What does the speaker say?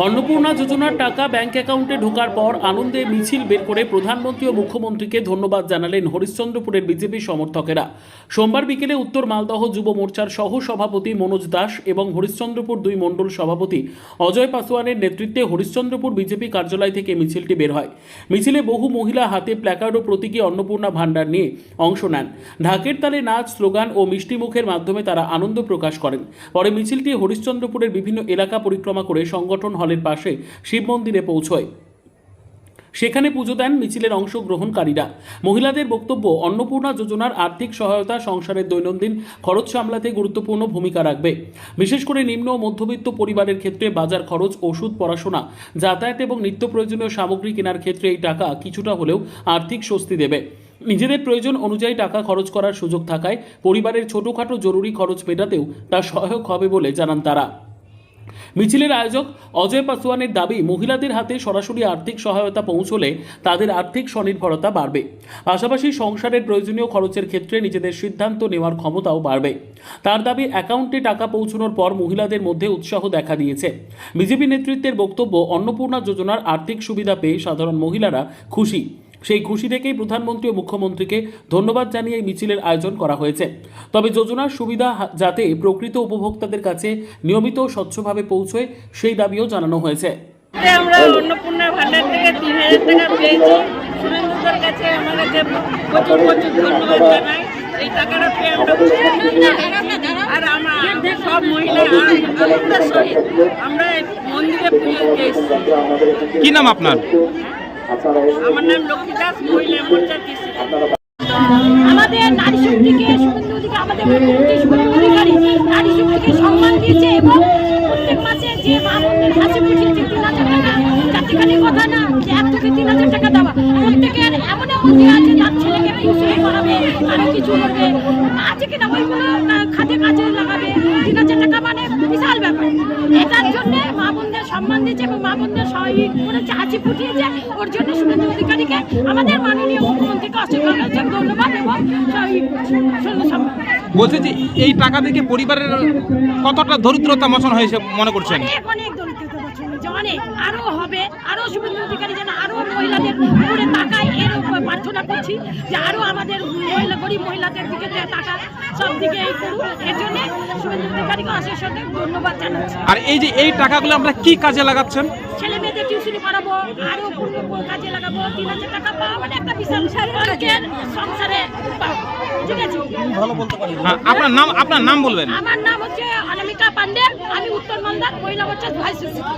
অন্নপূর্ণা যোজনার টাকা ব্যাংক অ্যাকাউন্টে ঢোকার পর আনন্দে মিছিল বের করে প্রধানমন্ত্রী ও মুখ্যমন্ত্রীকে ধন্যবাদ জানালেন হরিশ্চন্দ্রপুরের বিজেপি সমর্থকেরা। সোমবার বিকেলে উত্তর মালদহ যুব মোর্চার সহ সভাপতি মনোজ দাস এবং হরিশ্চন্দ্রপুর 2 মণ্ডল সভাপতি অজয় পাসওয়ানের নেতৃত্বে হরিশ্চন্দ্রপুর বিজেপি কার্যালয় থেকে মিছিলটি বের হয়। মিছিলে বহু মহিলা হাতে প্ল্যাকার্ড ও প্রতীকী অন্নপূর্ণা ভাণ্ডার নিয়ে অংশ নেন। ঢাকের তালে নাচ, স্লোগান ও মিষ্টিমুখের মাধ্যমে তারা আনন্দ প্রকাশ করেন। পরে মিছিলটি হরিশ্চন্দ্রপুরের বিভিন্ন এলাকা পরিক্রমা করে সংগঠন হলের পাশে শিব মন্দিরে পৌঁছয়। সেখানে পুজো দেন মিছিলের অংশগ্রহণকারীরা। মহিলাদের বক্তব্য, অন্নপূর্ণা যোজনার আর্থিক সহায়তা সংসারের দৈনন্দিন খরচ সামলাতে গুরুত্বপূর্ণ ভূমিকা রাখবে। বিশেষ করে নিম্ন ও মধ্যবিত্ত পরিবারের ক্ষেত্রে বাজার খরচ, ওষুধ, পড়াশোনা, যাতায়াত এবং নিত্য প্রয়োজনীয় সামগ্রী কেনার ক্ষেত্রে এই টাকা কিছুটা হলেও আর্থিক স্বস্তি দেবে। নিজেদের প্রয়োজন অনুযায়ী টাকা খরচ করার সুযোগ থাকায় পরিবারের ছোটখাটো জরুরি খরচ মেটাতেও তা সহায়ক হবে বলে জানান তারা। মিছিলের আয়োজক অজয় পাসওয়ানের দাবি, মহিলাদের হাতে সরাসরি আর্থিক সহায়তা পৌঁছলে তাদের আর্থিক স্বনির্ভরতা বাড়বে। পাশাপাশি সংসারের প্রয়োজনীয় খরচের ক্ষেত্রে নিজেদের সিদ্ধান্ত নেওয়ার ক্ষমতাও বাড়বে। তার দাবি, অ্যাকাউন্টে টাকা পৌঁছানোর পর মহিলাদের মধ্যে উৎসাহ দেখা দিয়েছে। বিজেপি নেতৃত্বের বক্তব্য, অন্নপূর্ণা যোজনার আর্থিক সুবিধা পেয়ে সাধারণ মহিলারা খুশি। সেই খুশি থেকেই প্রধানমন্ত্রী ও মুখ্যমন্ত্রীকে ধন্যবাদ জানিয়ে মিছিলের আয়োজন করা হয়েছে। তবে যোজনার সুবিধা যাতে প্রকৃত উপভোক্তাদের কাছে নিয়মিত ও স্বচ্ছভাবে পৌঁছয় সেই দাবিও জানানো হয়েছে। আমরা অন্নপূর্ণা ভান্ডার থেকে 3000 টাকা পেয়েছি। সুরেন্দ্রদার কাছে আমার কাছে প্রচুর ধন্যবাদ জানাই। এই টাকাটা পেয়ে আমরা আর আমরা সব মহিলা আনন্দের সহিত আমরা মন্দিরে পুজো দিতে এসেছি। কি নাম আপনার? আমার নাম লক্ষ্মী দাস, মহিলা মোর্চার প্রেসিডেন্ট। আমাদের নারী শক্তিকে, শুভেন্দু অধিকারী, আমাদের মুখ্যমন্ত্রী শুভেন্দু অধিকারী নারী শক্তিকে সম্মান দিয়েছে এবং প্রত্যেক মাসে যে মা বোনদের হাসি খুশিয়েছে 3000 টাকা, চারটিখানির কথা না যে 1 থেকে 3000 টাকা দেওয়া। প্রত্যেকের এমন এমন যে আছে যার ছেলেকে ইনসুরেন্স করাবে, আরো কিছু করবে, আছে কিনা ওইগুলো খাতে কাজে লাগাবে। 3000 টাকা মানে বিশাল ব্যাপার। এটার জন্য মা বোনদের সম্মান দিয়েছে এবং মা বোনদের সহায়ক করেছে, হাসি ফুটিয়েছে। ওর জন্য শুভেন্দু অধিকারীকে আমাদের মাননীয় মুখ্যমন্ত্রীকে অসংখ্য ধন্যবাদ এবং বলছে যে এই টাকা থেকে পরিবারের কতটা দরিদ্রতা মোচন হয়েছে মনে করছেন? অনেক দরিদ্রতা মোচন হয়েছে, অনেক। আরো হবে, আরো শুভেন্দু অধিকারী যেন আরো মহিলাদের উপরে তাকায়, এর উপর প্রার্থনা করছি যে আরো আমাদের মহিলা, গরিব মহিলাদের দিকে টাকা সব দিকে এই করুন। এর জন্য শুভেন্দু অধিকারীকে অশেষ ধন্যবাদ জানাচ্ছি। আর এই যে এই টাকাগুলো আমরা কি কাজে লাগাচ্ছেন? ছেলে মেয়েদের টিউশনি করাবো, আরো পূর্ণ কাজে লাগাবো। 3000 টাকা পাওয়া মানে একটা বিশাল সংসারে পাওয়া। ঠিক আছে, আপনার নাম বলবেন? আমার নাম হচ্ছে অনামিকা পান্ডে, আমি উত্তর মালদার মহিলা মোর্চার ভাইস প্রেসিডেন্ট।